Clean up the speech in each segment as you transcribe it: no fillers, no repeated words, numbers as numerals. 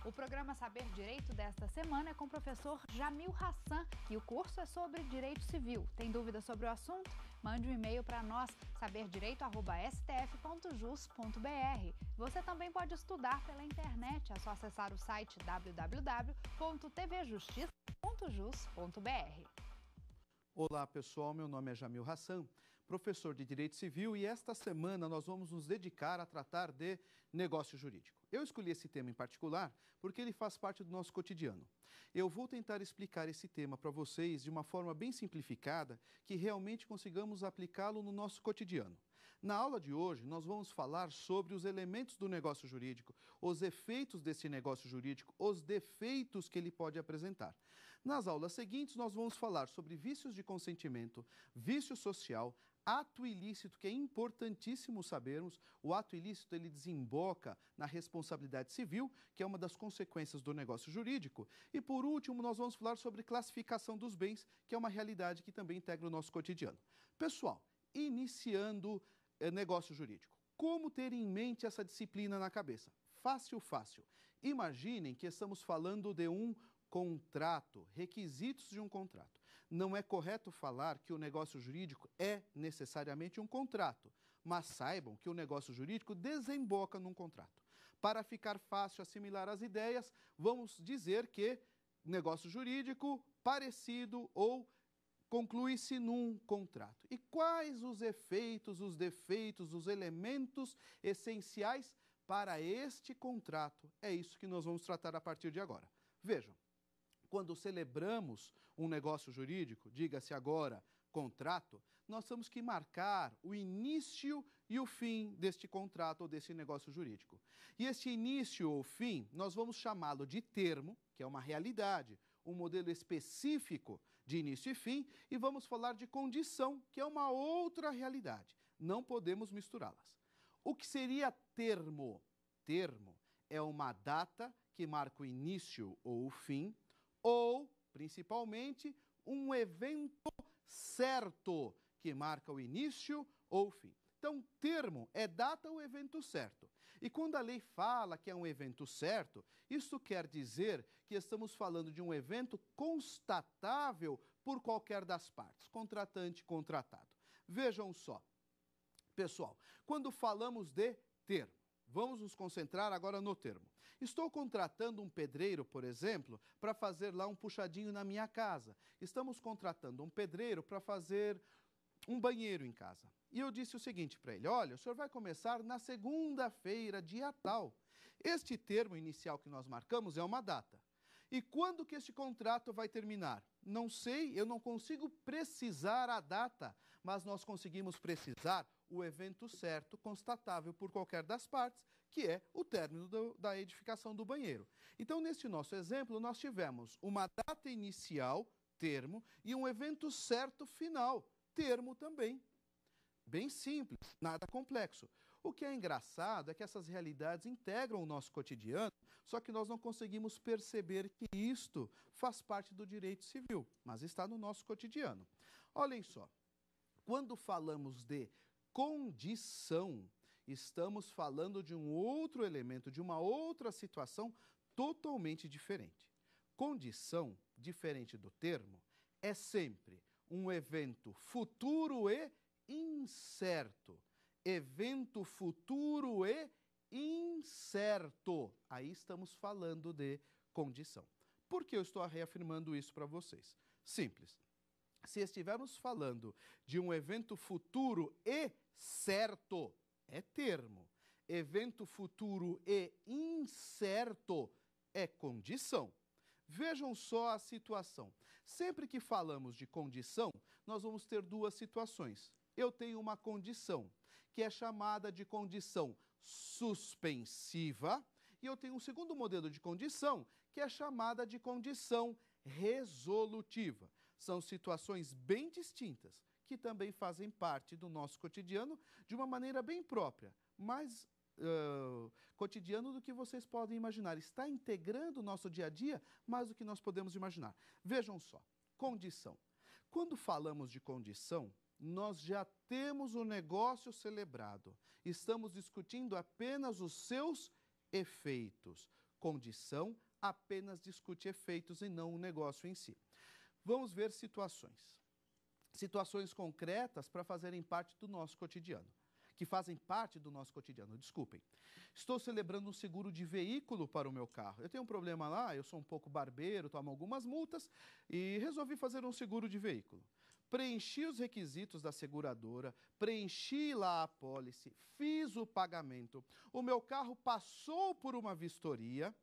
O programa Saber Direito desta semana é com o professor Jamil Hassan e o curso é sobre Direito Civil. Tem dúvidas sobre o assunto? Mande um e-mail para nós, saberdireito@stf.jus.br. Você também pode estudar pela internet, é só acessar o site www.tvjustiça.jus.br. Olá pessoal, meu nome é Jamil Hassan, professor de Direito Civil, e esta semana nós vamos nos dedicar a tratar de negócio jurídico. Eu escolhi esse tema em particular porque ele faz parte do nosso cotidiano. Eu vou tentar explicar esse tema para vocês de uma forma bem simplificada, que realmente consigamos aplicá-lo no nosso cotidiano. Na aula de hoje, nós vamos falar sobre os elementos do negócio jurídico, os efeitos desse negócio jurídico, os defeitos que ele pode apresentar. Nas aulas seguintes, nós vamos falar sobre vícios de consentimento, vício social, ato ilícito, que é importantíssimo sabermos. O ato ilícito, ele desemboca na responsabilidade civil, que é uma das consequências do negócio jurídico. E, por último, nós vamos falar sobre classificação dos bens, que é uma realidade que também integra o nosso cotidiano. Pessoal, iniciando negócio jurídico. Como ter em mente essa disciplina na cabeça? Fácil, fácil. Imaginem que estamos falando de um contrato, requisitos de um contrato. Não é correto falar que o negócio jurídico é necessariamente um contrato, mas saibam que o negócio jurídico desemboca num contrato. Para ficar fácil assimilar as ideias, vamos dizer que negócio jurídico parecido ou conclui-se num contrato. E quais os efeitos, os defeitos, os elementos essenciais para este contrato? É isso que nós vamos tratar a partir de agora. Vejam, quando celebramos um negócio jurídico, diga-se agora contrato, nós temos que marcar o início e o fim deste contrato ou desse negócio jurídico. E este início ou fim, nós vamos chamá-lo de termo, que é uma realidade, um modelo específico de início e fim, e vamos falar de condição, que é uma outra realidade. Não podemos misturá-las. O que seria termo? Termo é uma data que marca o início ou o fim, ou, principalmente, um evento certo, que marca o início ou o fim. Então, termo é data ou evento certo. E quando a lei fala que é um evento certo, isso quer dizer que estamos falando de um evento constatável por qualquer das partes, contratante e contratado. Vejam só, pessoal, quando falamos de termo, vamos nos concentrar agora no termo. Estou contratando um pedreiro, por exemplo, para fazer lá um puxadinho na minha casa. Estamos contratando um pedreiro para fazer um banheiro em casa. E eu disse o seguinte para ele: olha, o senhor vai começar na segunda-feira, dia tal. Este termo inicial que nós marcamos é uma data. E quando que este contrato vai terminar? Não sei, eu não consigo precisar a data, mas nós conseguimos precisar o evento certo, constatável por qualquer das partes, que é o término da edificação do banheiro. Então, neste nosso exemplo, nós tivemos uma data inicial, termo, e um evento certo final, termo também. Bem simples, nada complexo. O que é engraçado é que essas realidades integram o nosso cotidiano, só que nós não conseguimos perceber que isto faz parte do direito civil, mas está no nosso cotidiano. Olhem só, quando falamos de condição, estamos falando de um outro elemento, de uma outra situação totalmente diferente. Condição, diferente do termo, é sempre um evento futuro e incerto. Evento futuro e incerto. Aí estamos falando de condição. Por que eu estou reafirmando isso para vocês? Simples. Se estivermos falando de um evento futuro e certo, é termo. Evento futuro e incerto é condição. Vejam só a situação. Sempre que falamos de condição, nós vamos ter duas situações. Eu tenho uma condição, que é chamada de condição suspensiva, e eu tenho um segundo modelo de condição, que é chamada de condição resolutiva. São situações bem distintas, que também fazem parte do nosso cotidiano de uma maneira bem própria, mais cotidiano do que vocês podem imaginar. Está integrando o nosso dia a dia mais do que nós podemos imaginar. Vejam só, condição. Quando falamos de condição, nós já temos o negócio celebrado. Estamos discutindo apenas os seus efeitos. Condição apenas discute efeitos e não o negócio em si. Vamos ver situações. Situações concretas para fazerem parte do nosso cotidiano. Que fazem parte do nosso cotidiano, desculpem. Estou celebrando um seguro de veículo para o meu carro. Eu tenho um problema lá, eu sou um pouco barbeiro, tomo algumas multas e resolvi fazer um seguro de veículo. Preenchi os requisitos da seguradora, preenchi lá a apólice, fiz o pagamento. O meu carro passou por uma vistoria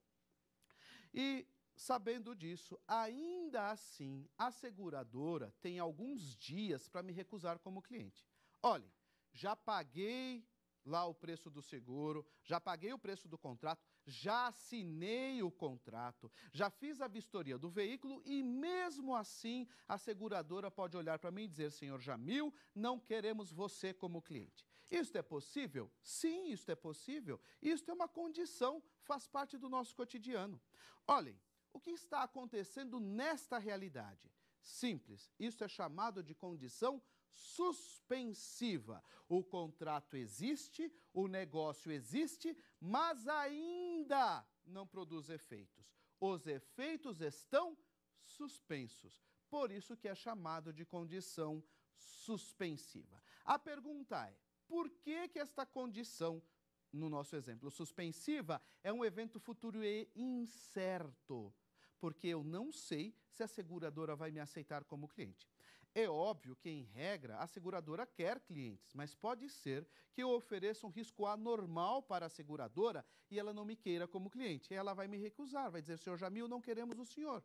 e, sabendo disso, ainda assim, a seguradora tem alguns dias para me recusar como cliente. Olhem, já paguei lá o preço do seguro, já paguei o preço do contrato, já assinei o contrato, já fiz a vistoria do veículo e mesmo assim a seguradora pode olhar para mim e dizer: senhor Jamil, não queremos você como cliente. Isto é possível? Sim, isto é possível. Isto é uma condição, faz parte do nosso cotidiano. Olhem, o que está acontecendo nesta realidade? Simples, isso é chamado de condição suspensiva. O contrato existe, o negócio existe, mas ainda não produz efeitos. Os efeitos estão suspensos. Por isso que é chamado de condição suspensiva. A pergunta é: por que esta condição, no nosso exemplo, suspensiva, é um evento futuro e incerto? Porque eu não sei se a seguradora vai me aceitar como cliente. É óbvio que, em regra, a seguradora quer clientes, mas pode ser que eu ofereça um risco anormal para a seguradora e ela não me queira como cliente. Ela vai me recusar, vai dizer: senhor Jamil, não queremos o senhor.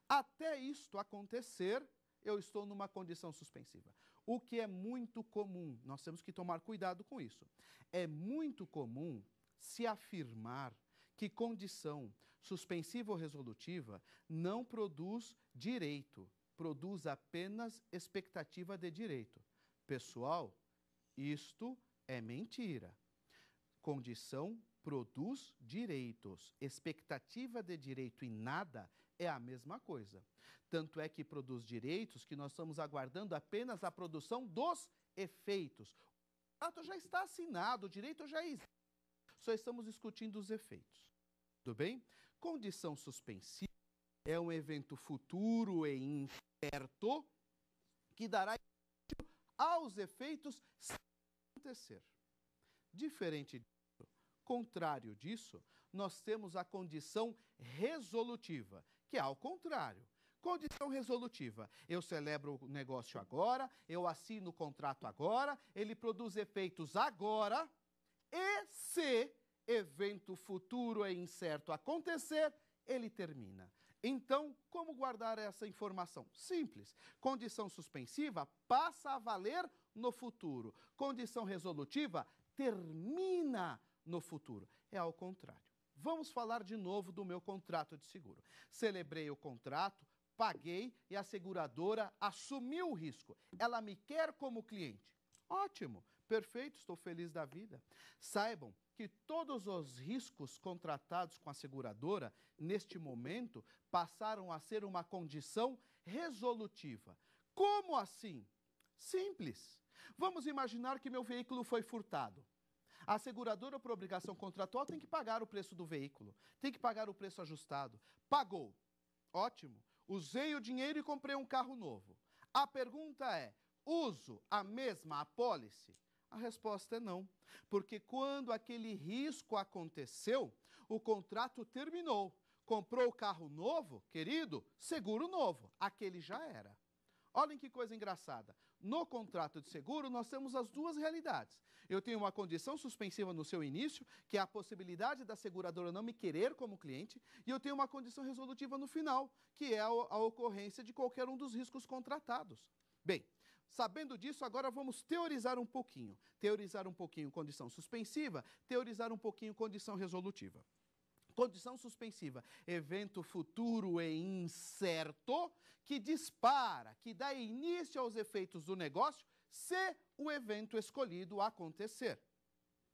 Até isto acontecer, eu estou numa condição suspensiva. O que é muito comum, nós temos que tomar cuidado com isso. É muito comum se afirmar que condição suspensiva ou resolutiva não produz direito, produz apenas expectativa de direito. Pessoal, isto é mentira. Condição produz direitos. Expectativa de direito e nada é a mesma coisa. Tanto é que produz direitos que nós estamos aguardando apenas a produção dos efeitos. O contrato já está assinado, o direito já existe. Só estamos discutindo os efeitos. Tudo bem? Condição suspensiva é um evento futuro e incerto que dará início aos efeitos sem acontecer. Diferente disso, contrário disso, nós temos a condição resolutiva, que é ao contrário. Condição resolutiva: eu celebro o negócio agora, eu assino o contrato agora, ele produz efeitos agora, e se evento futuro e incerto acontecer, ele termina. Então, como guardar essa informação? Simples. Condição suspensiva passa a valer no futuro. Condição resolutiva termina no futuro. É ao contrário. Vamos falar de novo do meu contrato de seguro. Celebrei o contrato, paguei e a seguradora assumiu o risco. Ela me quer como cliente. Ótimo, perfeito, estou feliz da vida. Saibam que todos os riscos contratados com a seguradora, neste momento, passaram a ser uma condição resolutiva. Como assim? Simples. Vamos imaginar que meu veículo foi furtado. A seguradora, por obrigação contratual, tem que pagar o preço do veículo, tem que pagar o preço ajustado. Pagou. Ótimo. Usei o dinheiro e comprei um carro novo. A pergunta é: uso a mesma apólice? A resposta é não, porque quando aquele risco aconteceu, o contrato terminou. Comprou o carro novo, querido, seguro novo, aquele já era. Olhem que coisa engraçada. No contrato de seguro, nós temos as duas realidades. Eu tenho uma condição suspensiva no seu início, que é a possibilidade da seguradora não me querer como cliente, e eu tenho uma condição resolutiva no final, que é a ocorrência de qualquer um dos riscos contratados. Bem, sabendo disso, agora vamos teorizar um pouquinho. Teorizar um pouquinho condição suspensiva, teorizar um pouquinho condição resolutiva. Condição suspensiva, evento futuro e incerto que dispara, que dá início aos efeitos do negócio se o evento escolhido acontecer.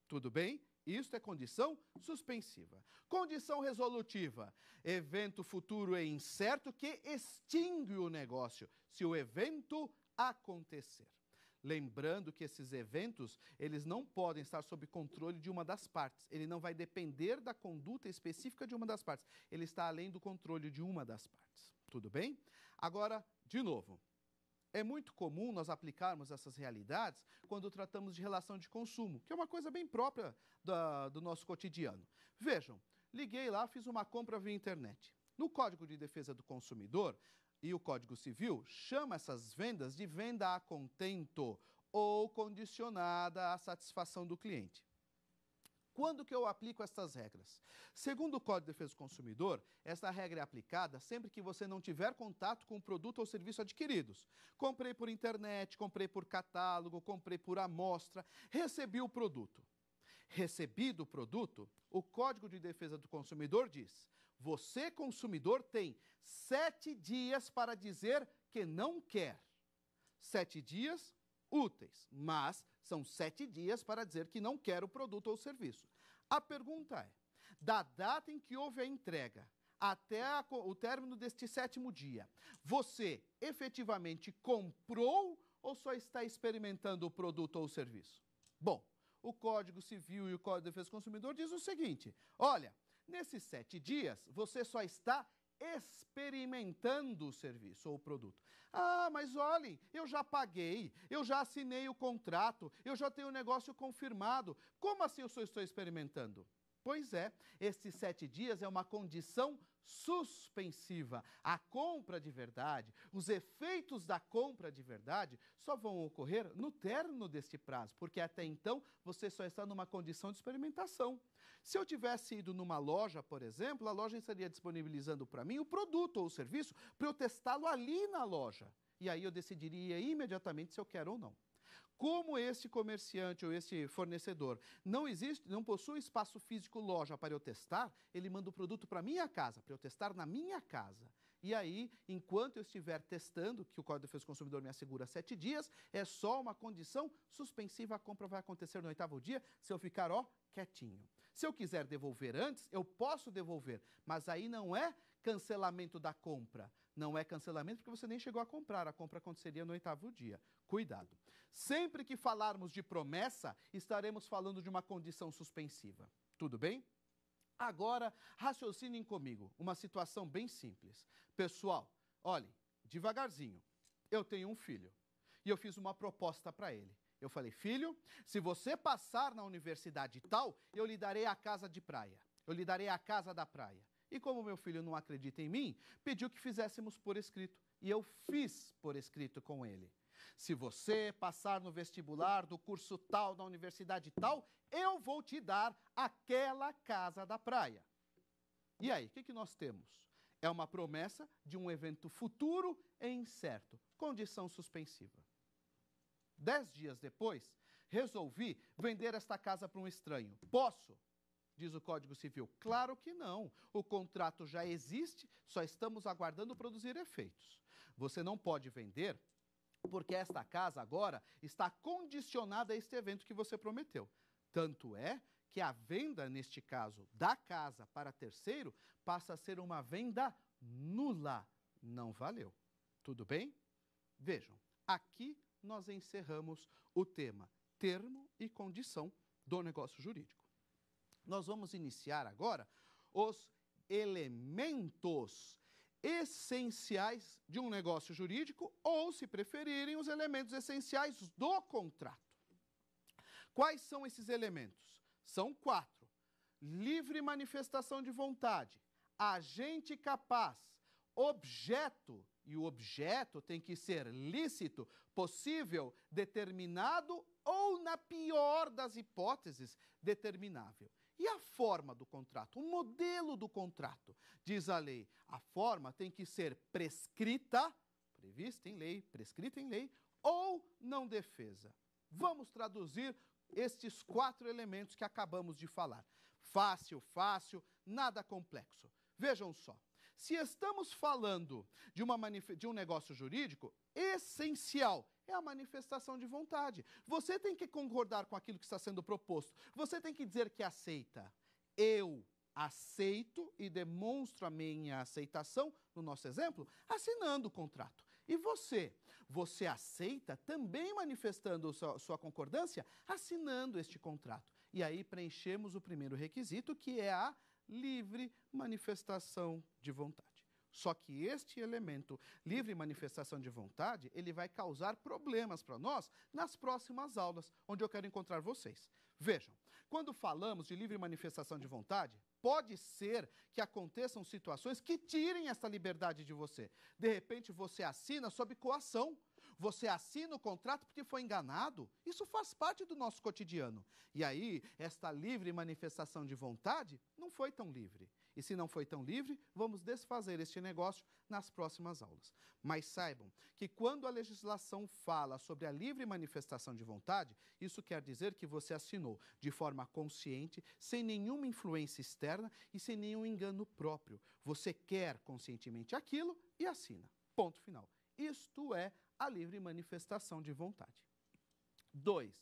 Tudo bem? Isto é condição suspensiva. Condição resolutiva, evento futuro e incerto que extingue o negócio se o evento acontecer. Lembrando que esses eventos, eles não podem estar sob controle de uma das partes. Ele não vai depender da conduta específica de uma das partes. Ele está além do controle de uma das partes. Tudo bem? Agora, de novo, é muito comum nós aplicarmos essas realidades quando tratamos de relação de consumo, que é uma coisa bem própria do nosso cotidiano. Vejam, liguei lá, fiz uma compra via internet. No Código de Defesa do Consumidor e o Código Civil, chama essas vendas de venda a contento ou condicionada à satisfação do cliente. Quando que eu aplico estas regras? Segundo o Código de Defesa do Consumidor, esta regra é aplicada sempre que você não tiver contato com o produto ou serviço adquiridos. Comprei por internet, comprei por catálogo, comprei por amostra, recebi o produto. Recebido o produto, o Código de Defesa do Consumidor diz: você, consumidor, tem 7 dias para dizer que não quer. 7 dias úteis, mas são 7 dias para dizer que não quer o produto ou serviço. A pergunta é, da data em que houve a entrega até o término deste 7º dia, você efetivamente comprou ou só está experimentando o produto ou o serviço? Bom, o Código Civil e o Código de Defesa do Consumidor diz o seguinte: olha, nesses 7 dias, você só está experimentando o serviço ou o produto. Ah, mas olhem, eu já paguei, eu já assinei o contrato, eu já tenho o negócio confirmado. Como assim eu só estou experimentando? Pois é, esses 7 dias é uma condição suspensiva. A compra de verdade, os efeitos da compra de verdade só vão ocorrer no término deste prazo, porque até então você só está numa condição de experimentação. Se eu tivesse ido numa loja, por exemplo, a loja estaria disponibilizando para mim o produto ou o serviço para eu testá-lo ali na loja. E aí eu decidiria imediatamente se eu quero ou não. Como este comerciante ou este fornecedor não possui espaço físico loja para eu testar, ele manda o produto para minha casa, para eu testar na minha casa. E aí, enquanto eu estiver testando, que o Código de Defesa do Consumidor me assegura 7 dias, é só uma condição suspensiva, a compra vai acontecer no 8º dia, se eu ficar, quietinho. Se eu quiser devolver antes, eu posso devolver, mas aí não é cancelamento da compra. Não é cancelamento porque você nem chegou a comprar, a compra aconteceria no 8º dia. Cuidado. Sempre que falarmos de promessa, estaremos falando de uma condição suspensiva. Tudo bem? Agora, raciocinem comigo, uma situação bem simples. Pessoal, olhem, devagarzinho, eu tenho um filho e eu fiz uma proposta para ele. Eu falei: filho, se você passar na universidade tal, eu lhe darei a casa de praia, eu lhe darei a casa da praia. E como meu filho não acredita em mim, pediu que fizéssemos por escrito. E eu fiz por escrito com ele. Se você passar no vestibular do curso tal, da universidade tal, eu vou te dar aquela casa da praia. E aí, o que nós temos? É uma promessa de um evento futuro e incerto, condição suspensiva. 10 dias depois, resolvi vender esta casa para um estranho. Posso? Diz o Código Civil. Claro que não. O contrato já existe, só estamos aguardando produzir efeitos. Você não pode vender porque esta casa agora está condicionada a este evento que você prometeu. Tanto é que a venda, neste caso, da casa para terceiro, passa a ser uma venda nula. Não valeu. Tudo bem? Vejam, aqui nós encerramos o tema termo e condição do negócio jurídico. Nós vamos iniciar agora os elementos essenciais de um negócio jurídico ou, se preferirem, os elementos essenciais do contrato. Quais são esses elementos? São 4. Livre manifestação de vontade, agente capaz, objeto, e o objeto tem que ser lícito, possível, determinado ou, na pior das hipóteses, determinável. E a forma do contrato, o modelo do contrato? Diz a lei, a forma tem que ser prescrita, prevista em lei, prescrita em lei, ou não defesa. Vamos traduzir estes 4 elementos que acabamos de falar. Fácil, fácil, nada complexo. Vejam só, se estamos falando de um negócio jurídico, essencial é a manifestação de vontade. Você tem que concordar com aquilo que está sendo proposto. Você tem que dizer que aceita. Eu aceito e demonstro a minha aceitação, no nosso exemplo, assinando o contrato. E você? Você aceita também manifestando sua concordância, assinando este contrato. E aí preenchemos o primeiro requisito, que é a livre manifestação de vontade. Só que este elemento, livre manifestação de vontade, ele vai causar problemas para nós nas próximas aulas, onde eu quero encontrar vocês. Vejam, quando falamos de livre manifestação de vontade, pode ser que aconteçam situações que tirem essa liberdade de você. De repente, você assina sob coação. Você assina o contrato porque foi enganado. Isso faz parte do nosso cotidiano. E aí, esta livre manifestação de vontade não foi tão livre. E se não foi tão livre, vamos desfazer este negócio nas próximas aulas. Mas saibam que quando a legislação fala sobre a livre manifestação de vontade, isso quer dizer que você assinou de forma consciente, sem nenhuma influência externa e sem nenhum engano próprio. Você quer conscientemente aquilo e assina. Ponto final. Isto é a livre manifestação de vontade. 2.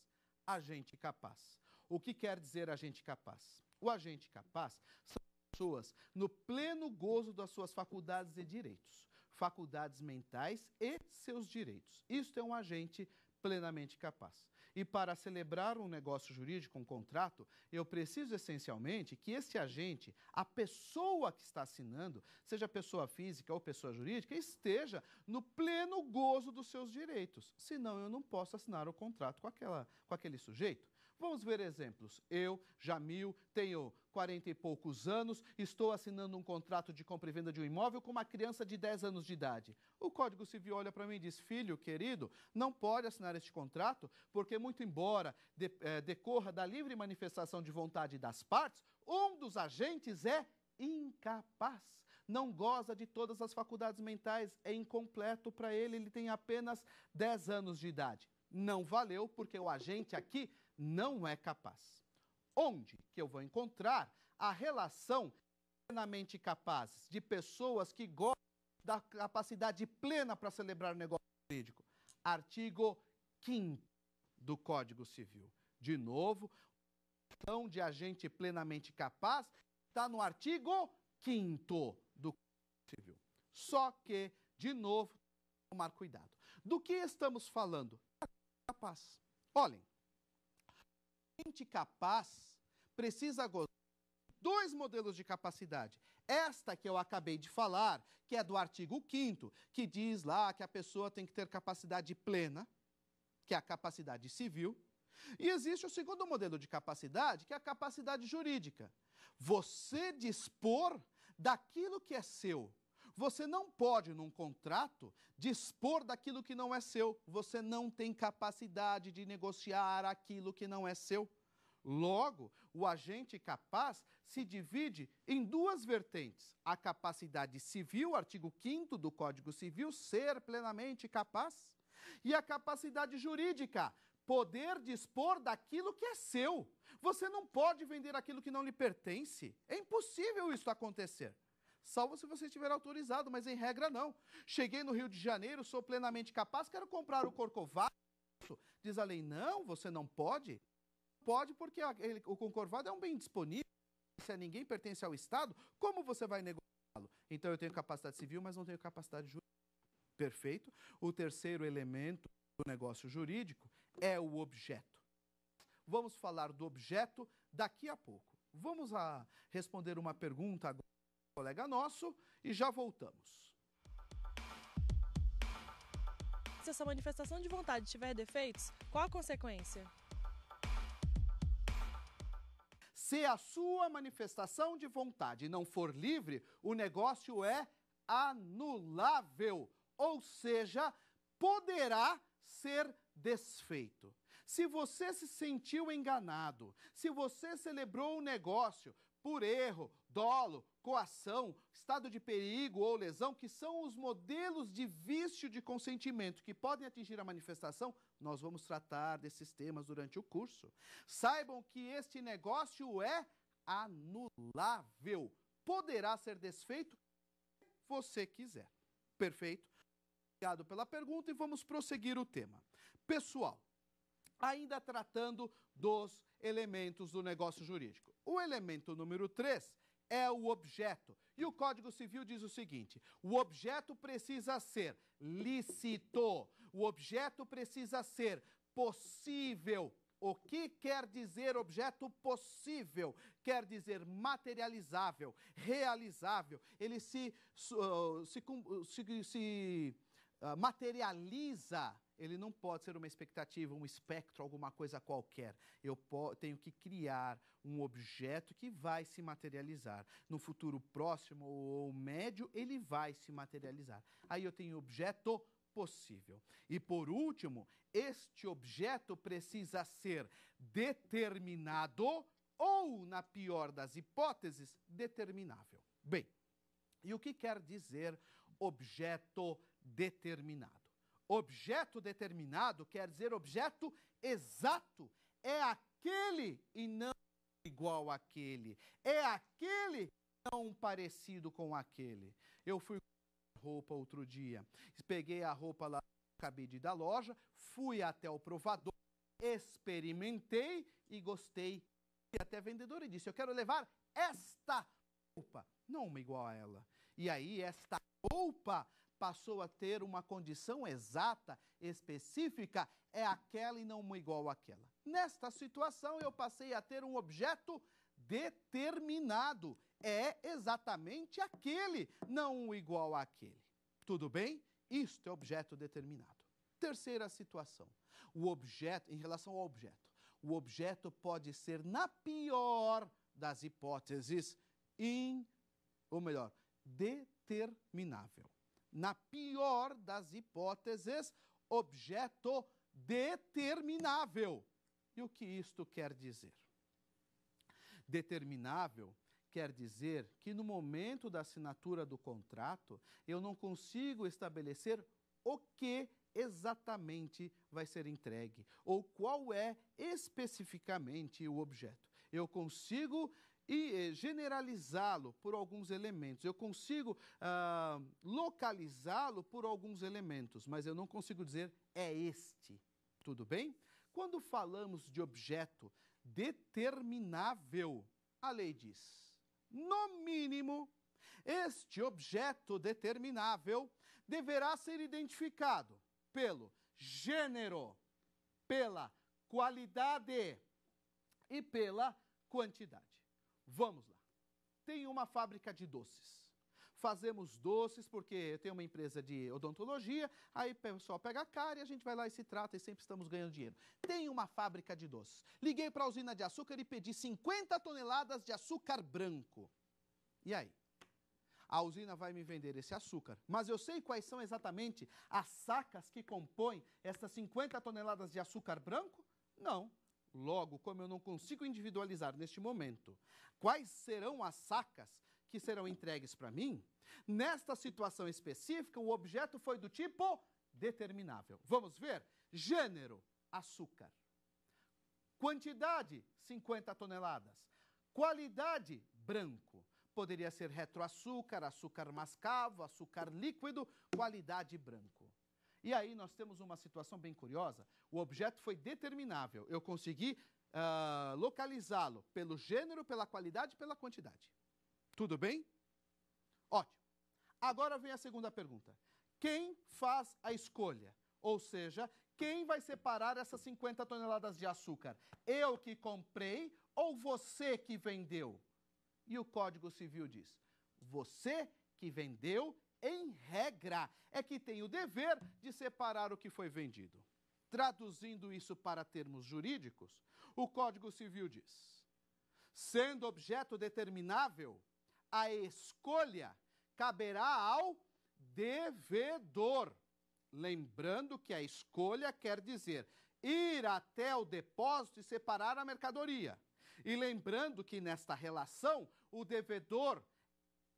Agente capaz. O que quer dizer agente capaz? O agente capaz são pessoas no pleno gozo das suas faculdades e direitos, faculdades mentais e seus direitos. Isto é um agente plenamente capaz. E para celebrar um negócio jurídico, um contrato, eu preciso essencialmente que esse agente, a pessoa que está assinando, seja pessoa física ou pessoa jurídica, esteja no pleno gozo dos seus direitos. Senão eu não posso assinar o contrato com aquele sujeito. Vamos ver exemplos. Eu, Jamil, tenho 40 e poucos anos, estou assinando um contrato de compra e venda de um imóvel com uma criança de 10 anos de idade. O Código Civil olha para mim e diz: filho, querido, não pode assinar este contrato, porque muito embora decorra da livre manifestação de vontade das partes, um dos agentes é incapaz. Não goza de todas as faculdades mentais, é incompleto para ele, ele tem apenas 10 anos de idade. Não valeu, porque o agente aqui não é capaz. Onde que eu vou encontrar a relação plenamente capazes de pessoas que gostam da capacidade plena para celebrar negócio jurídico? Artigo 5º do Código Civil. De novo, a questão de agente plenamente capaz está no artigo 5º do Código Civil. Só que, de novo, tomar cuidado. Do que estamos falando? Capaz. Olhem, agente capaz precisa gozar de 2 modelos de capacidade. Esta que eu acabei de falar, que é do artigo 5º, que diz lá que a pessoa tem que ter capacidade plena, que é a capacidade civil. E existe o segundo modelo de capacidade, que é a capacidade jurídica. Você dispor daquilo que é seu. Você não pode, num contrato, dispor daquilo que não é seu. Você não tem capacidade de negociar aquilo que não é seu. Logo, o agente capaz se divide em 2 vertentes. A capacidade civil, artigo 5º do Código Civil, ser plenamente capaz. E a capacidade jurídica, poder dispor daquilo que é seu. Você não pode vender aquilo que não lhe pertence. É impossível isso acontecer. Salvo se você estiver autorizado, mas em regra não. Cheguei no Rio de Janeiro, sou plenamente capaz, quero comprar o Corcovado. Diz a lei, não, você não pode. Pode porque o Corcovado é um bem disponível. Se a ninguém pertence ao Estado, como você vai negociá-lo? Então eu tenho capacidade civil, mas não tenho capacidade jurídica. Perfeito? O terceiro elemento do negócio jurídico é o objeto. Vamos falar do objeto daqui a pouco. Vamos responder uma pergunta agora. Colega nosso, e já voltamos. Se essa manifestação de vontade tiver defeitos, qual a consequência? Se a sua manifestação de vontade não for livre, o negócio é anulável, ou seja, poderá ser desfeito. Se você se sentiu enganado, se você celebrou o negócio por erro, dolo, coação, estado de perigo ou lesão, que são os modelos de vício de consentimento que podem atingir a manifestação, nós vamos tratar desses temas durante o curso. Saibam que este negócio é anulável. Poderá ser desfeito se você quiser. Perfeito? Obrigado pela pergunta e vamos prosseguir o tema. Pessoal, ainda tratando dos elementos do negócio jurídico. O elemento número 3 é o objeto. E o Código Civil diz o seguinte: o objeto precisa ser lícito, o objeto precisa ser possível. O que quer dizer objeto possível? Quer dizer materializável, realizável. Ele se materializa. Ele não pode ser uma expectativa, um espectro, alguma coisa qualquer. Eu tenho que criar um objeto que vai se materializar. No futuro próximo ou médio, ele vai se materializar. Aí eu tenho objeto possível. E por último, este objeto precisa ser determinado ou, na pior das hipóteses, determinável. Bem, e o que quer dizer objeto determinado? Objeto determinado quer dizer objeto exato. É aquele e não igual àquele. É aquele e não parecido com aquele. Eu fui com roupa outro dia. Peguei a roupa lá no cabide da loja, fui até o provador, experimentei e gostei. E até a vendedora disse: eu quero levar esta roupa, não uma igual a ela. E aí esta roupa passou a ter uma condição exata, específica, é aquela e não uma igual àquela. Nesta situação, eu passei a ter um objeto determinado. É exatamente aquele, não um igual àquele. Tudo bem? Isto é objeto determinado. Terceira situação. O objeto, em relação ao objeto, o objeto pode ser, na pior das hipóteses, determinável. Na pior das hipóteses, objeto determinável. E o que isto quer dizer? Determinável quer dizer que no momento da assinatura do contrato, eu não consigo estabelecer o que exatamente vai ser entregue, ou qual é especificamente o objeto. Eu consigo generalizá-lo por alguns elementos, eu consigo localizá-lo por alguns elementos, mas eu não consigo dizer é este. Tudo bem? Quando falamos de objeto determinável, a lei diz, no mínimo, este objeto determinável deverá ser identificado pelo gênero, pela qualidade e pela quantidade. Vamos lá. Tem uma fábrica de doces. Fazemos doces porque eu tenho uma empresa de odontologia, aí o pessoal pega a cara e a gente vai lá e se trata e sempre estamos ganhando dinheiro. Tem uma fábrica de doces. Liguei para a usina de açúcar e pedi 50 toneladas de açúcar branco. E aí? A usina vai me vender esse açúcar, mas eu sei quais são exatamente as sacas que compõem essas 50 toneladas de açúcar branco? Não. Logo, como eu não consigo individualizar neste momento quais serão as sacas que serão entregues para mim, nesta situação específica, o objeto foi do tipo determinável. Vamos ver? Gênero, açúcar. Quantidade, 50 toneladas. Qualidade, branco. Poderia ser retroaçúcar, açúcar mascavo, açúcar líquido, qualidade branco. E aí nós temos uma situação bem curiosa. O objeto foi determinável. Eu consegui localizá-lo pelo gênero, pela qualidade e pela quantidade. Tudo bem? Ótimo. Agora vem a segunda pergunta. Quem faz a escolha? Ou seja, quem vai separar essas 50 toneladas de açúcar? Eu que comprei ou você que vendeu? E o Código Civil diz, você que vendeu, em regra, é que tem o dever de separar o que foi vendido. Traduzindo isso para termos jurídicos, o Código Civil diz, sendo objeto determinável, a escolha caberá ao devedor. Lembrando que a escolha quer dizer ir até o depósito e separar a mercadoria. E lembrando que nesta relação, o devedor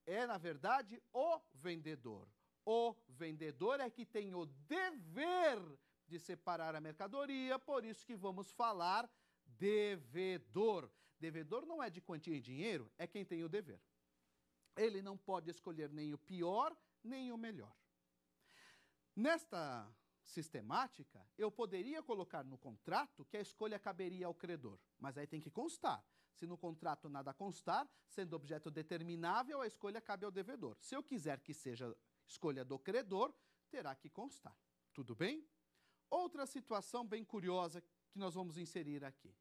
é, na verdade, o vendedor. O vendedor é que tem o dever de separar a mercadoria, por isso que vamos falar devedor. Devedor não é de quantia em dinheiro, é quem tem o dever. Ele não pode escolher nem o pior, nem o melhor. Nesta sistemática, eu poderia colocar no contrato que a escolha caberia ao credor, mas aí tem que constar. Se no contrato nada constar, sendo objeto determinável, a escolha cabe ao devedor. Se eu quiser que seja escolha do credor, terá que constar. Tudo bem? Outra situação bem curiosa que nós vamos inserir aqui.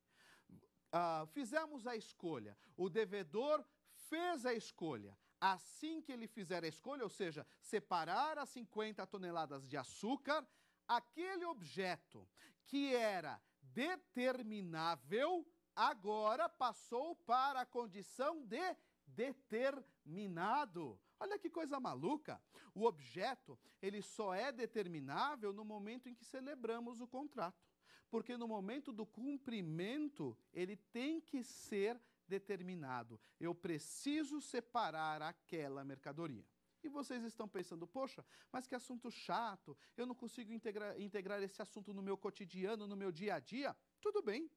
Fizemos a escolha, o devedor fez a escolha. Assim que ele fizer a escolha, ou seja, separar as 50 toneladas de açúcar, aquele objeto que era determinável, agora passou para a condição de determinado. Olha que coisa maluca. O objeto, ele só é determinável no momento em que celebramos o contrato. Porque no momento do cumprimento, ele tem que ser determinado. Eu preciso separar aquela mercadoria. E vocês estão pensando, poxa, mas que assunto chato, eu não consigo integrar esse assunto no meu cotidiano, no meu dia a dia. Tudo bem.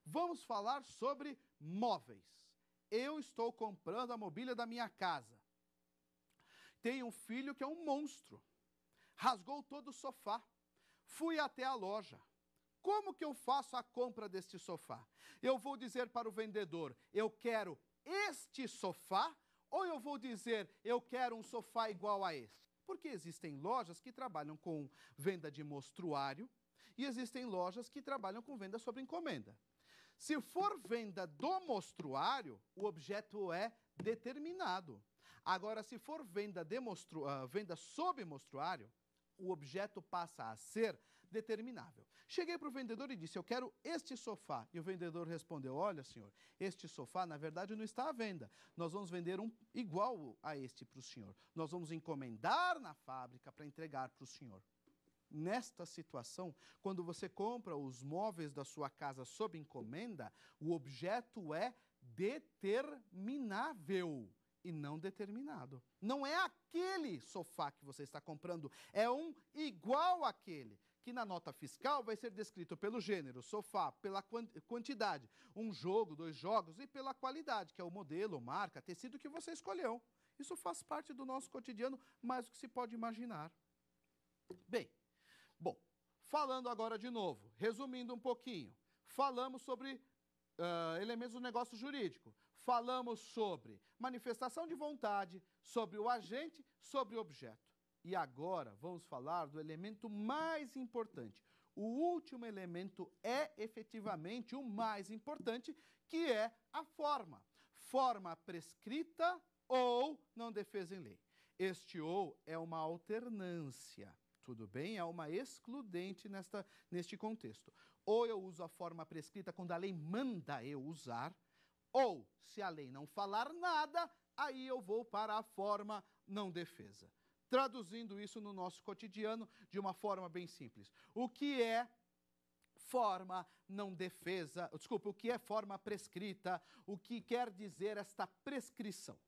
Vamos falar sobre móveis. Eu estou comprando a mobília da minha casa. Tenho um filho que é um monstro. Rasgou todo o sofá. Fui até a loja. Como que eu faço a compra deste sofá? Eu vou dizer para o vendedor, eu quero este sofá, ou eu vou dizer, eu quero um sofá igual a este? Porque existem lojas que trabalham com venda de mostruário e existem lojas que trabalham com venda sobre encomenda. Se for venda do mostruário, o objeto é determinado. Agora, se for venda sob mostruário, o objeto passa a ser determinável. Cheguei para o vendedor e disse, eu quero este sofá. E o vendedor respondeu, olha, senhor, este sofá, na verdade, não está à venda. Nós vamos vender um igual a este para o senhor. Nós vamos encomendar na fábrica para entregar para o senhor. Nesta situação, quando você compra os móveis da sua casa sob encomenda, o objeto é determinável e não determinado. Não é aquele sofá que você está comprando, é um igual àquele, que na nota fiscal vai ser descrito pelo gênero, sofá, pela quantidade, um jogo, 2 jogos, e pela qualidade, que é o modelo, marca, tecido que você escolheu. Isso faz parte do nosso cotidiano, mais do que se pode imaginar. Bom, falando agora de novo, resumindo um pouquinho, falamos sobre elementos do negócio jurídico, falamos sobre manifestação de vontade, sobre o agente, sobre o objeto. E agora vamos falar do elemento mais importante. O último elemento é efetivamente o mais importante, que é a forma. Forma prescrita ou não defesa em lei. Este ou é uma alternância. Tudo bem? É uma excludente neste contexto. Ou eu uso a forma prescrita quando a lei manda eu usar, ou, se a lei não falar nada, aí eu vou para a forma não defesa. Traduzindo isso no nosso cotidiano de uma forma bem simples. O que é forma não defesa, desculpa, o que é forma prescrita, o que quer dizer esta prescrição?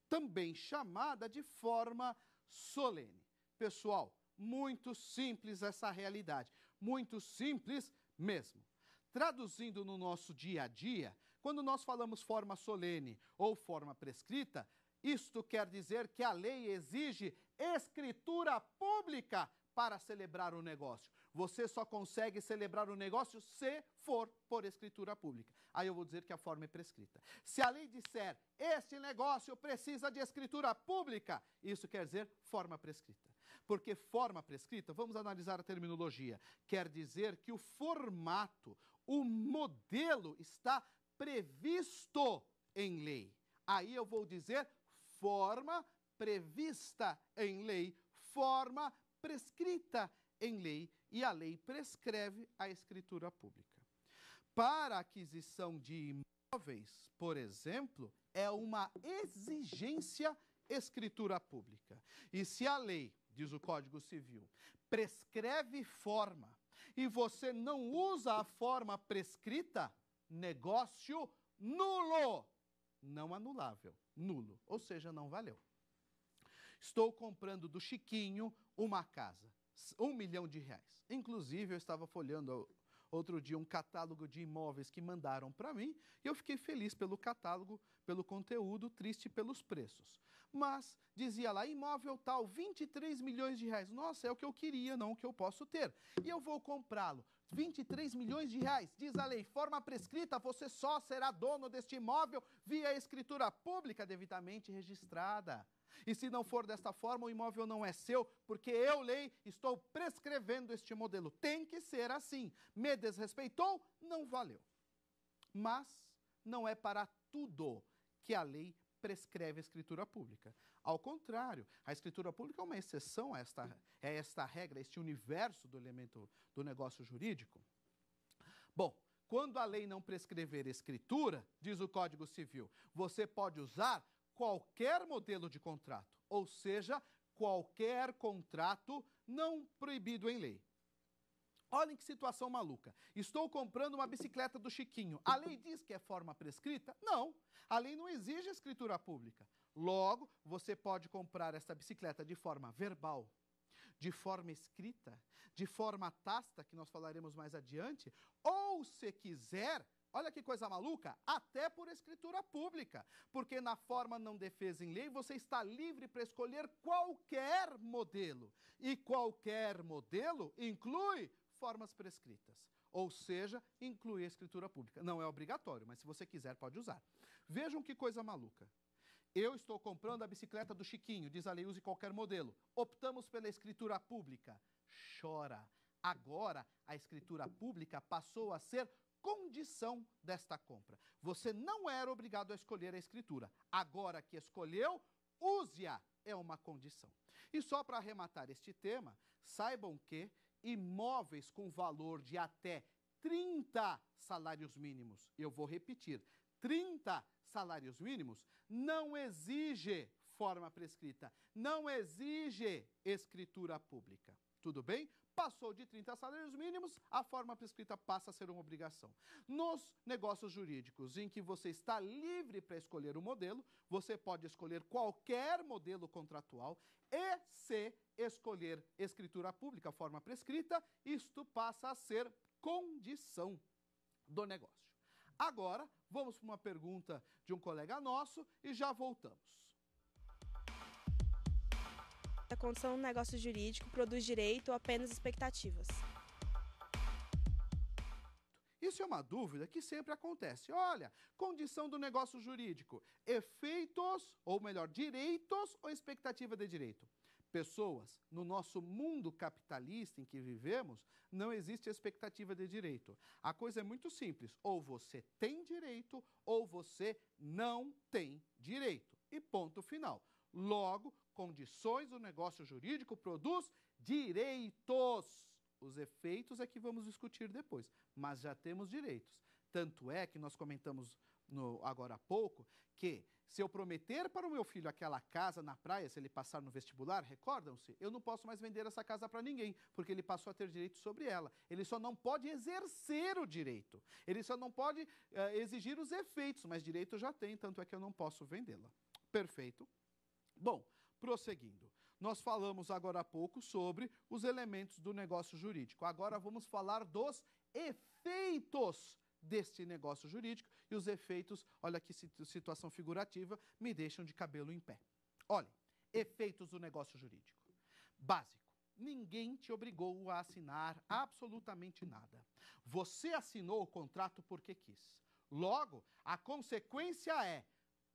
Também chamada de forma solene. Pessoal, muito simples essa realidade, muito simples mesmo. Traduzindo no nosso dia a dia, quando nós falamos forma solene ou forma prescrita, isto quer dizer que a lei exige escritura pública para celebrar o negócio. Você só consegue celebrar o negócio se for por escritura pública. Aí eu vou dizer que a forma é prescrita. Se a lei disser, este negócio precisa de escritura pública, isso quer dizer forma prescrita. Porque forma prescrita, vamos analisar a terminologia, quer dizer que o formato, o modelo está previsto em lei. Aí eu vou dizer forma prevista em lei, forma prescrita em lei, e a lei prescreve a escritura pública. Para a aquisição de imóveis, por exemplo, é uma exigência escritura pública. E se a lei, diz o Código Civil, prescreve forma, e você não usa a forma prescrita, negócio nulo, não anulável, nulo, ou seja, não valeu. Estou comprando do Chiquinho uma casa, R$1 milhão. Inclusive, eu estava folheando outro dia um catálogo de imóveis que mandaram para mim e eu fiquei feliz pelo catálogo, pelo conteúdo, triste pelos preços. Mas dizia lá, imóvel tal, 23 milhões de reais. Nossa, é o que eu queria, não o que eu posso ter. E eu vou comprá-lo. 23 milhões de reais, diz a lei, forma prescrita, você só será dono deste imóvel via escritura pública devidamente registrada. E se não for desta forma, o imóvel não é seu, porque eu, lei, estou prescrevendo este modelo. Tem que ser assim. Me desrespeitou, não valeu. Mas não é para tudo que a lei prescreve a escritura pública. Ao contrário, a escritura pública é uma exceção a esta regra, a este universo do elemento do negócio jurídico. Bom, quando a lei não prescrever escritura, diz o Código Civil, você pode usar qualquer modelo de contrato, ou seja, qualquer contrato não proibido em lei. Olhem que situação maluca. Estou comprando uma bicicleta do Chiquinho. A lei diz que é forma prescrita? Não. A lei não exige escritura pública. Logo, você pode comprar esta bicicleta de forma verbal, de forma escrita, de forma tácita, que nós falaremos mais adiante, ou, se quiser, olha que coisa maluca, até por escritura pública, porque na forma não defesa em lei, você está livre para escolher qualquer modelo, e qualquer modelo inclui formas prescritas, ou seja, inclui a escritura pública. Não é obrigatório, mas se você quiser, pode usar. Vejam que coisa maluca. Eu estou comprando a bicicleta do Chiquinho, diz a lei, use qualquer modelo. Optamos pela escritura pública. Chora. Agora, a escritura pública passou a ser condição desta compra. Você não era obrigado a escolher a escritura. Agora que escolheu, use-a. É uma condição. E só para arrematar este tema, saibam que imóveis com valor de até 30 salários mínimos, eu vou repetir, 30 salários mínimos, não exige forma prescrita, não exige escritura pública. Tudo bem? Passou de 30 salários mínimos, a forma prescrita passa a ser uma obrigação. Nos negócios jurídicos em que você está livre para escolher o modelo, você pode escolher qualquer modelo contratual e, se escolher escritura pública, forma prescrita, isto passa a ser condição do negócio. Agora, vamos para uma pergunta de um colega nosso e já voltamos. A condição do negócio jurídico produz direito ou apenas expectativas? Isso é uma dúvida que sempre acontece. Olha, condição do negócio jurídico, efeitos, ou melhor, direitos ou expectativa de direito? Pessoas, no nosso mundo capitalista em que vivemos, não existe expectativa de direito. A coisa é muito simples, ou você tem direito ou você não tem direito. E ponto final. Logo, condições do negócio jurídico produz direitos. Os efeitos é que vamos discutir depois, mas já temos direitos. Tanto é que nós comentamos agora há pouco que se eu prometer para o meu filho aquela casa na praia, se ele passar no vestibular, recordam-se, eu não posso mais vender essa casa para ninguém, porque ele passou a ter direito sobre ela. Ele só não pode exercer o direito. Ele só não pode exigir os efeitos, mas direito já tem, tanto é que eu não posso vendê-la. Perfeito? Bom, prosseguindo. Nós falamos agora há pouco sobre os elementos do negócio jurídico. Agora vamos falar dos efeitos deste negócio jurídico. E os efeitos, olha que situação figurativa, me deixam de cabelo em pé. Olha, efeitos do negócio jurídico. Básico. Ninguém te obrigou a assinar absolutamente nada. Você assinou o contrato porque quis. Logo, a consequência é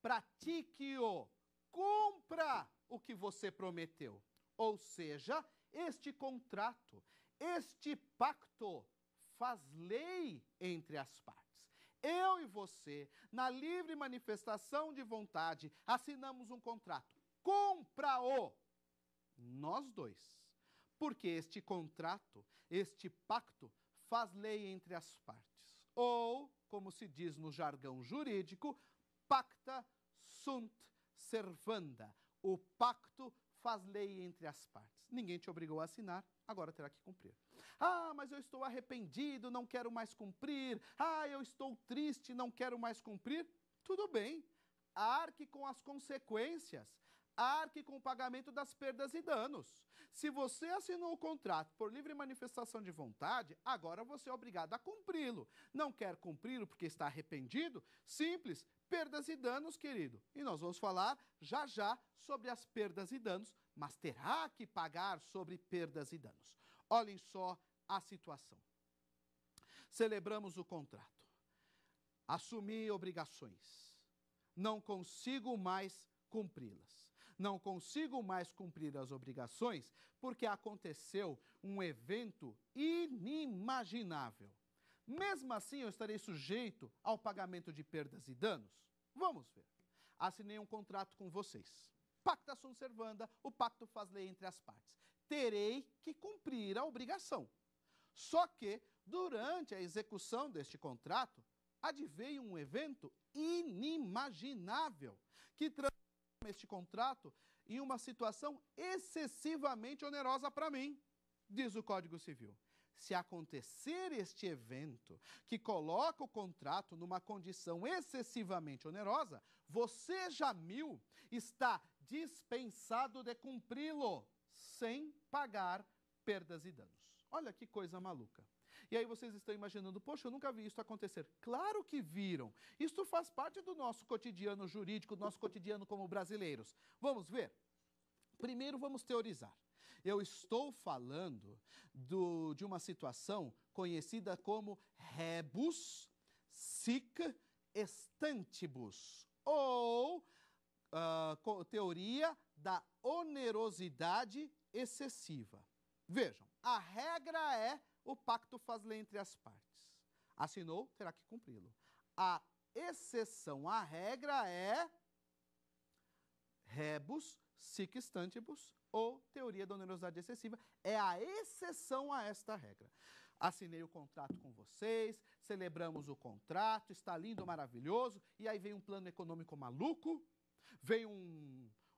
pratique-o. Cumpra o que você prometeu. Ou seja, este contrato, este pacto faz lei entre as partes. Eu e você, na livre manifestação de vontade, assinamos um contrato. Cumpra-o. Nós dois. Porque este contrato, este pacto, faz lei entre as partes. Ou, como se diz no jargão jurídico, pacta sunt servanda. O pacto faz lei entre as partes. Ninguém te obrigou a assinar, agora terá que cumprir. Ah, mas eu estou arrependido, não quero mais cumprir. Ah, eu estou triste, não quero mais cumprir. Tudo bem, arque com as consequências. arque com o pagamento das perdas e danos. Se você assinou o contrato por livre manifestação de vontade, agora você é obrigado a cumpri-lo. Não quer cumpri-lo porque está arrependido? Simples, perdas e danos, querido. E nós vamos falar já já sobre as perdas e danos, mas terá que pagar sobre perdas e danos. Olhem só a situação. Celebramos o contrato. Assumi obrigações. Não consigo mais cumpri-las. Não consigo mais cumprir as obrigações porque aconteceu um evento inimaginável. Mesmo assim, eu estarei sujeito ao pagamento de perdas e danos? Vamos ver. Assinei um contrato com vocês. Pacta sunt servanda, o pacto faz lei entre as partes. Terei que cumprir a obrigação. Só que, durante a execução deste contrato, adveio um evento inimaginável que transforma este contrato em uma situação excessivamente onerosa para mim, diz o Código Civil. Se acontecer este evento que coloca o contrato numa condição excessivamente onerosa, você, Jamil, está dispensado de cumpri-lo sem pagar perdas e danos. Olha que coisa maluca. E aí vocês estão imaginando, poxa, eu nunca vi isso acontecer. Claro que viram. Isso faz parte do nosso cotidiano jurídico, do nosso cotidiano como brasileiros. Vamos ver? Primeiro vamos teorizar. Eu estou falando de uma situação conhecida como rebus sic stantibus, ou teoria da onerosidade excessiva. Vejam, a regra é o pacto faz lei entre as partes. Assinou, terá que cumpri-lo. A exceção à regra é rebus sic stantibus, ou teoria da onerosidade excessiva. É a exceção a esta regra. Assinei o contrato com vocês, celebramos o contrato, está lindo, maravilhoso, e aí vem um plano econômico maluco, vem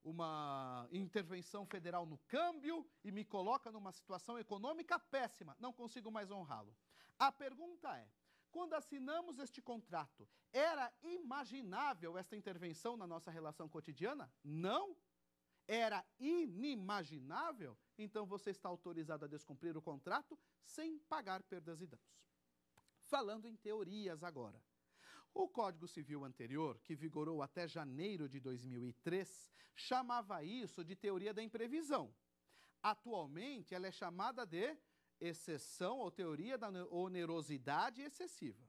uma intervenção federal no câmbio e me coloca numa situação econômica péssima, não consigo mais honrá-lo. A pergunta é, quando assinamos este contrato, era imaginável esta intervenção na nossa relação cotidiana? Não. Era inimaginável? Então você está autorizado a descumprir o contrato sem pagar perdas e danos. Falando em teorias agora. O Código Civil anterior, que vigorou até janeiro de 2003, chamava isso de teoria da imprevisão. Atualmente, ela é chamada de exceção ou teoria da onerosidade excessiva.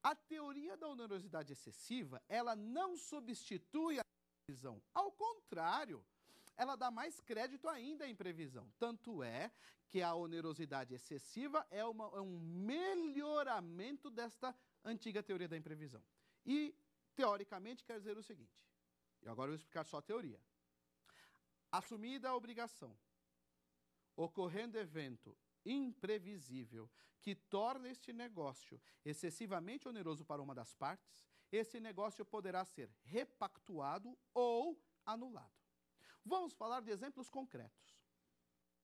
A teoria da onerosidade excessiva, ela não substitui a imprevisão. Ao contrário, ela dá mais crédito ainda à imprevisão. Tanto é que a onerosidade excessiva é um melhoramento desta antiga teoria da imprevisão. E, teoricamente, quer dizer o seguinte, e agora eu vou explicar só a teoria. Assumida a obrigação, ocorrendo evento imprevisível que torna este negócio excessivamente oneroso para uma das partes, esse negócio poderá ser repactuado ou anulado. Vamos falar de exemplos concretos.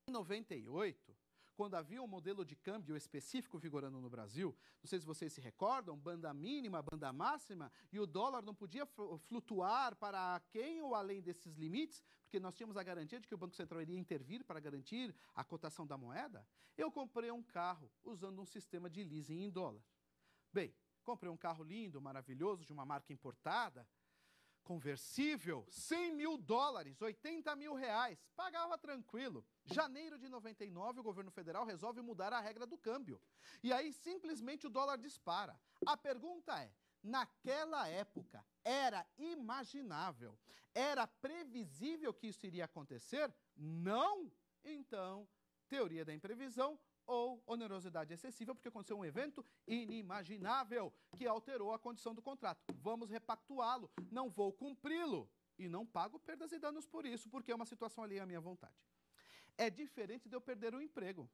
Em 98, quando havia um modelo de câmbio específico vigorando no Brasil, não sei se vocês se recordam, banda mínima, banda máxima, e o dólar não podia flutuar para quem ou além desses limites, porque nós tínhamos a garantia de que o Banco Central iria intervir para garantir a cotação da moeda. Eu comprei um carro usando um sistema de leasing em dólar. Bem, comprei um carro lindo, maravilhoso, de uma marca importada, conversível, 100 mil dólares, 80 mil reais, pagava tranquilo. Janeiro de 99, o governo federal resolve mudar a regra do câmbio. E aí, simplesmente, o dólar dispara. A pergunta é, naquela época, era imaginável, era previsível que isso iria acontecer? Não? Então, teoria da imprevisão ou onerosidade excessiva, porque aconteceu um evento inimaginável que alterou a condição do contrato. Vamos repactuá-lo, não vou cumpri-lo e não pago perdas e danos por isso, porque é uma situação alheia à minha vontade. É diferente de eu perder o emprego.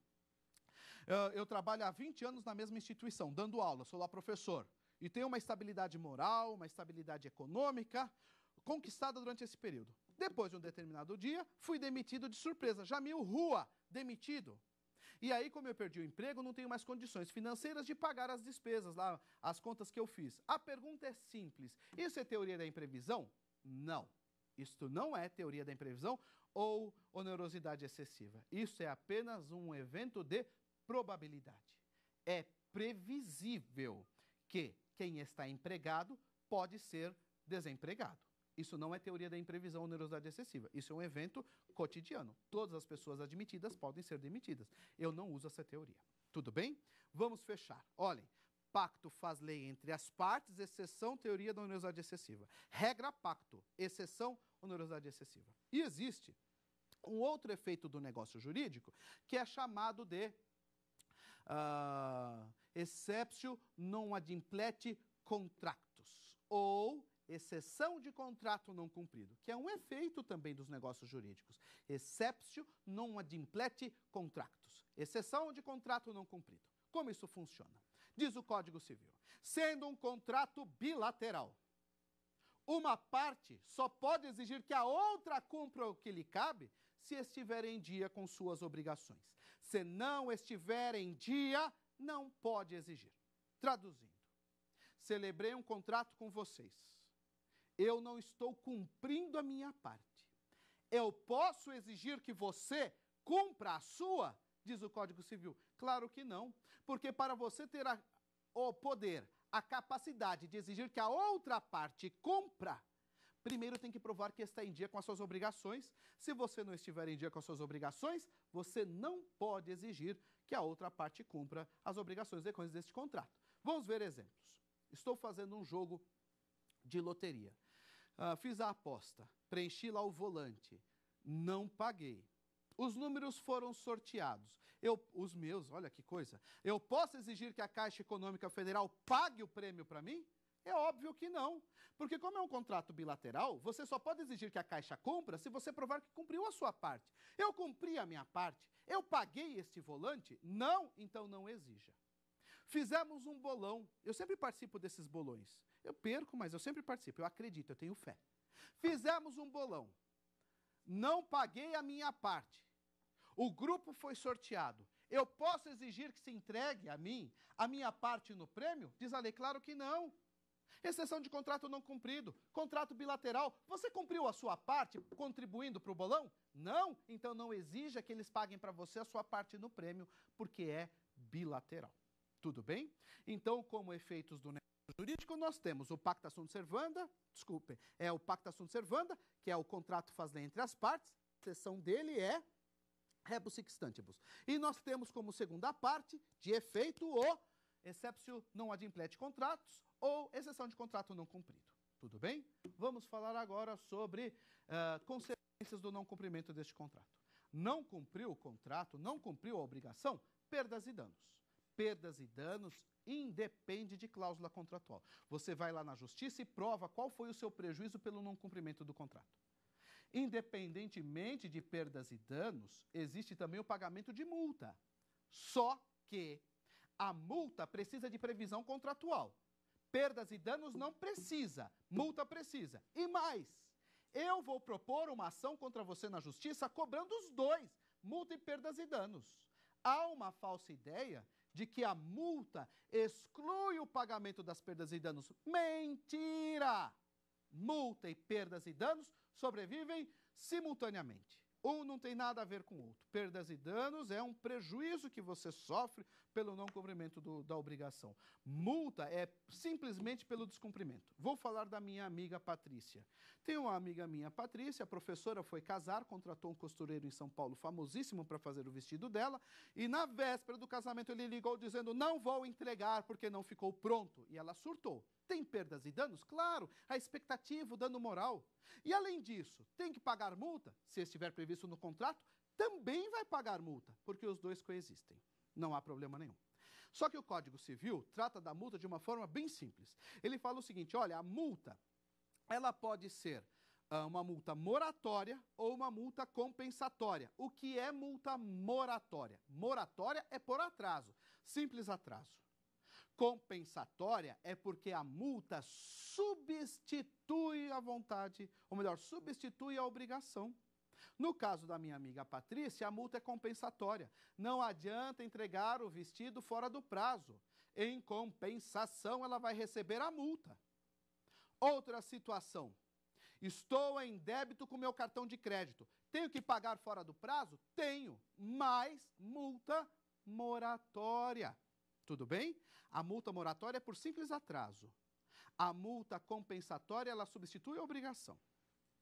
Eu trabalho há 20 anos na mesma instituição, dando aula, sou lá professor, e tenho uma estabilidade moral, uma estabilidade econômica conquistada durante esse período. Depois de um determinado dia, fui demitido de surpresa. Jamil Rua, demitido. E aí, como eu perdi o emprego, não tenho mais condições financeiras de pagar as despesas, lá, as contas que eu fiz. A pergunta é simples. Isso é teoria da imprevisão? Não. Isto não é teoria da imprevisão ou onerosidade excessiva. Isso é apenas um evento de probabilidade. É previsível que quem está empregado pode ser desempregado. Isso não é teoria da imprevisão ou onerosidade excessiva. Isso é um evento cotidiano. Todas as pessoas admitidas podem ser demitidas. Eu não uso essa teoria. Tudo bem? Vamos fechar. Olhem, pacto faz lei entre as partes, exceção teoria da onerosidade excessiva. Regra pacto, exceção onerosidade excessiva. E existe um outro efeito do negócio jurídico que é chamado de exceptio non ad implete contractus, ou exceção de contrato não cumprido, que é um efeito também dos negócios jurídicos. Exceptio non ad implete contractus, exceção de contrato não cumprido. Como isso funciona? Diz o Código Civil, sendo um contrato bilateral, uma parte só pode exigir que a outra cumpra o que lhe cabe se estiver em dia com suas obrigações. Se não estiver em dia, não pode exigir. Traduzindo, celebrei um contrato com vocês. Eu não estou cumprindo a minha parte. Eu posso exigir que você cumpra a sua? Diz o Código Civil. Claro que não, porque para você ter o poder, a capacidade de exigir que a outra parte cumpra, primeiro tem que provar que está em dia com as suas obrigações. Se você não estiver em dia com as suas obrigações, você não pode exigir que a outra parte cumpra as obrigações decorrentes deste contrato. Vamos ver exemplos. Estou fazendo um jogo de loteria. Fiz a aposta, preenchi lá o volante, não paguei. Os números foram sorteados. Os meus, olha que coisa. Eu posso exigir que a Caixa Econômica Federal pague o prêmio para mim? É óbvio que não. Porque como é um contrato bilateral, você só pode exigir que a Caixa cumpra se você provar que cumpriu a sua parte. Eu cumpri a minha parte? Eu paguei este volante? Não, então não exija. Fizemos um bolão. Eu sempre participo desses bolões. Eu perco, mas eu sempre participo. Eu acredito, eu tenho fé. Fizemos um bolão. Não paguei a minha parte. O grupo foi sorteado. Eu posso exigir que se entregue a mim a minha parte no prêmio? Diz a lei, claro que não. Exceção de contrato não cumprido, contrato bilateral. Você cumpriu a sua parte contribuindo para o bolão? Não? Então não exija que eles paguem para você a sua parte no prêmio, porque é bilateral. Tudo bem? Então, como efeitos do negócio jurídico, nós temos o pacta sunt servanda, o pacta sunt servanda, que é o contrato faz lei entre as partes, a exceção dele é rebus sic stantibus. E nós temos como segunda parte de efeito o exceptio non ad implete contractus, ou exceção de contrato não cumprido. Tudo bem? Vamos falar agora sobre consequências do não cumprimento deste contrato. Não cumpriu o contrato, não cumpriu a obrigação, perdas e danos. Perdas e danos independe de cláusula contratual. Você vai lá na justiça e prova qual foi o seu prejuízo pelo não cumprimento do contrato. Independentemente de perdas e danos, existe também o pagamento de multa. Só que a multa precisa de previsão contratual. Perdas e danos não precisa, multa precisa. E mais, eu vou propor uma ação contra você na justiça cobrando os dois, multa e perdas e danos. Há uma falsa ideia de que a multa exclui o pagamento das perdas e danos. Mentira! Multa e perdas e danos sobrevivem simultaneamente. Um não tem nada a ver com o outro. Perdas e danos é um prejuízo que você sofre pelo não cumprimento da obrigação. Multa é simplesmente pelo descumprimento. Vou falar da minha amiga Patrícia. Tem uma amiga minha, Patrícia, a professora foi casar, contratou um costureiro em São Paulo famosíssimo para fazer o vestido dela, e na véspera do casamento ele ligou dizendo, não vou entregar porque não ficou pronto. E ela surtou. Tem perdas e danos? Claro, a expectativa, o dano moral. E além disso, tem que pagar multa? Se estiver previsto no contrato, também vai pagar multa, porque os dois coexistem. Não há problema nenhum. Só que o Código Civil trata da multa de uma forma bem simples. Ele fala o seguinte, olha, a multa, ela pode ser uma multa moratória ou uma multa compensatória. O que é multa moratória? Moratória é por atraso, simples atraso. Compensatória é porque a multa substitui a vontade, ou melhor, substitui a obrigação. No caso da minha amiga Patrícia, a multa é compensatória. Não adianta entregar o vestido fora do prazo. Em compensação, ela vai receber a multa. Outra situação. Estou em débito com meu cartão de crédito. Tenho que pagar fora do prazo? Tenho, mas multa moratória. Tudo bem? A multa moratória é por simples atraso. A multa compensatória, ela substitui a obrigação.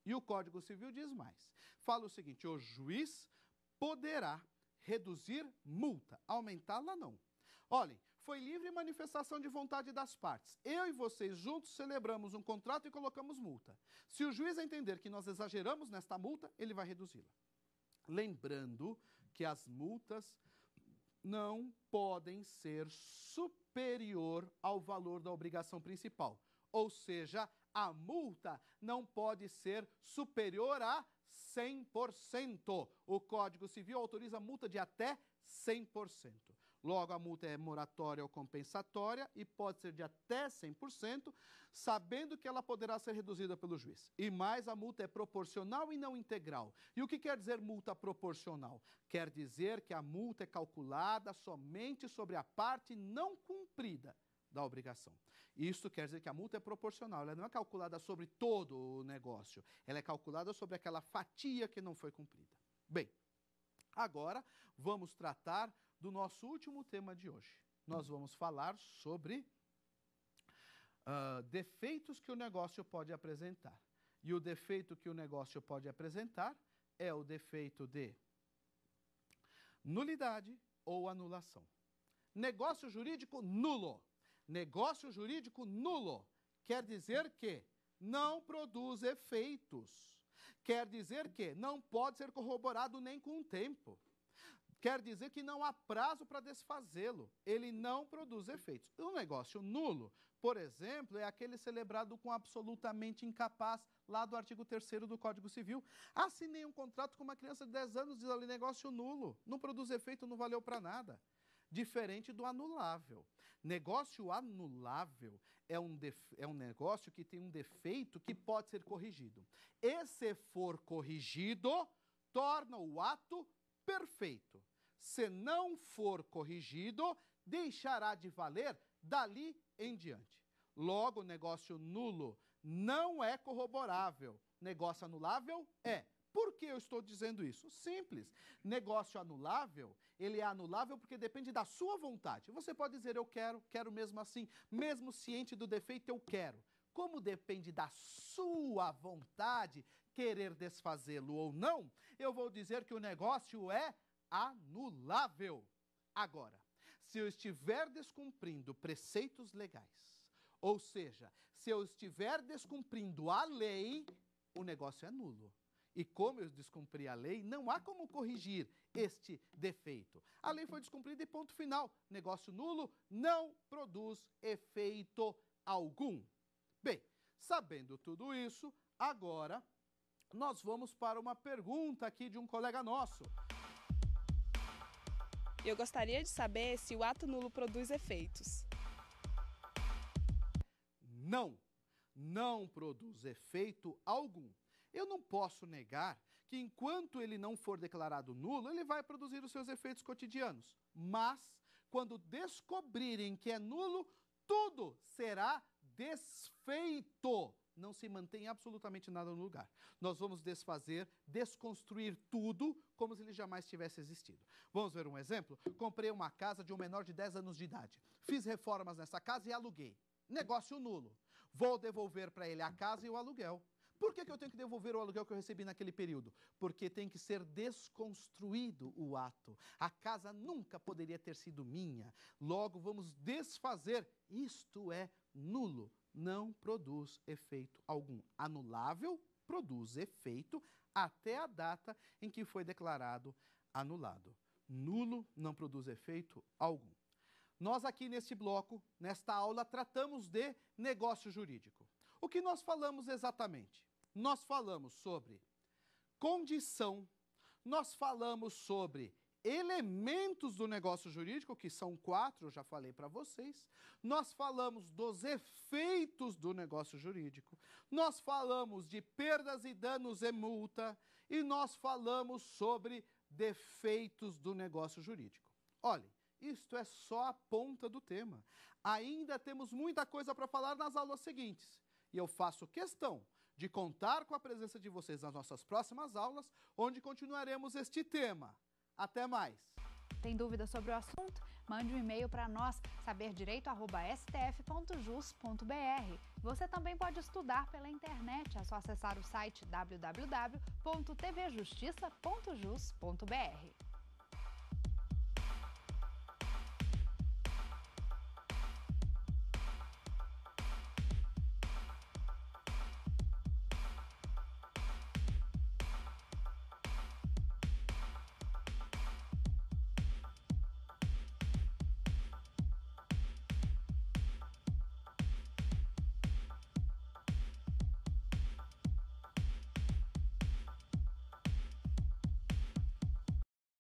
E o Código Civil diz mais. Fala o seguinte, o juiz poderá reduzir multa, aumentá-la não. Olhem, foi livre manifestação de vontade das partes. Eu e vocês juntos celebramos um contrato e colocamos multa. Se o juiz entender que nós exageramos nesta multa, ele vai reduzi-la. Lembrando que as multas não podem ser superior ao valor da obrigação principal. Ou seja, a multa não pode ser superior a 100%. O Código Civil autoriza multa de até 100%. Logo, a multa é moratória ou compensatória e pode ser de até 100%, sabendo que ela poderá ser reduzida pelo juiz. E mais, a multa é proporcional e não integral. E o que quer dizer multa proporcional? Quer dizer que a multa é calculada somente sobre a parte não cumprida da obrigação. Isso quer dizer que a multa é proporcional, ela não é calculada sobre todo o negócio, ela é calculada sobre aquela fatia que não foi cumprida. Bem, agora vamos tratar do nosso último tema de hoje. Nós vamos falar sobre defeitos que o negócio pode apresentar. E o defeito que o negócio pode apresentar é o defeito de nulidade ou anulação. Negócio jurídico nulo. Negócio jurídico nulo quer dizer que não produz efeitos. Quer dizer que não pode ser corroborado nem com o tempo. Quer dizer que não há prazo para desfazê-lo. Ele não produz efeitos. O negócio nulo, por exemplo, é aquele celebrado com absolutamente incapaz, lá do artigo 3º do Código Civil. Assinei um contrato com uma criança de 10 anos, diz ali, negócio nulo. Não produz efeito, não valeu para nada. Diferente do anulável. Negócio anulável é um negócio que tem um defeito que pode ser corrigido. E se for corrigido, torna o ato perfeito. Se não for corrigido, deixará de valer dali em diante. Logo, negócio nulo não é corroborável. Negócio anulável é. Por que eu estou dizendo isso? Simples. Negócio anulável, ele é anulável porque depende da sua vontade. Você pode dizer, eu quero mesmo assim, mesmo ciente do defeito, eu quero. Como depende da sua vontade querer desfazê-lo ou não, eu vou dizer que o negócio é anulável. Agora, se eu estiver descumprindo preceitos legais, ou seja, se eu estiver descumprindo a lei, o negócio é nulo. E como eu descumpri a lei, não há como corrigir este defeito. A lei foi descumprida e ponto final. Negócio nulo não produz efeito algum. Bem, sabendo tudo isso, agora nós vamos para uma pergunta aqui de um colega nosso. Eu gostaria de saber se o ato nulo produz efeitos. Não produz efeito algum. Eu não posso negar que enquanto ele não for declarado nulo, ele vai produzir os seus efeitos cotidianos. Mas, quando descobrirem que é nulo, tudo será desfeito. Não se mantém absolutamente nada no lugar. Nós vamos desfazer, desconstruir tudo como se ele jamais tivesse existido. Vamos ver um exemplo? Comprei uma casa de um menor de 10 anos de idade. Fiz reformas nessa casa e aluguei. Negócio nulo. Vou devolver para ele a casa e o aluguel. Por que eu tenho que devolver o aluguel que eu recebi naquele período? Porque tem que ser desconstruído o ato. A casa nunca poderia ter sido minha. Logo, vamos desfazer. Isto é nulo. Não produz efeito algum. Anulável produz efeito até a data em que foi declarado anulado. Nulo não produz efeito algum. Nós aqui neste bloco, nesta aula, tratamos de negócio jurídico. O que nós falamos exatamente? Nós falamos sobre condição, nós falamos sobre elementos do negócio jurídico, que são 4, eu já falei para vocês. Nós falamos dos efeitos do negócio jurídico. Nós falamos de perdas e danos e multa. E nós falamos sobre defeitos do negócio jurídico. Olhem, isto é só a ponta do tema. Ainda temos muita coisa para falar nas aulas seguintes. E eu faço questão de contar com a presença de vocês nas nossas próximas aulas, onde continuaremos este tema. Até mais! Tem dúvida sobre o assunto? Mande um e-mail para nós, saberdireito@stf.jus.br. Você também pode estudar pela internet, é só acessar o site www.tvjustiça.jus.br.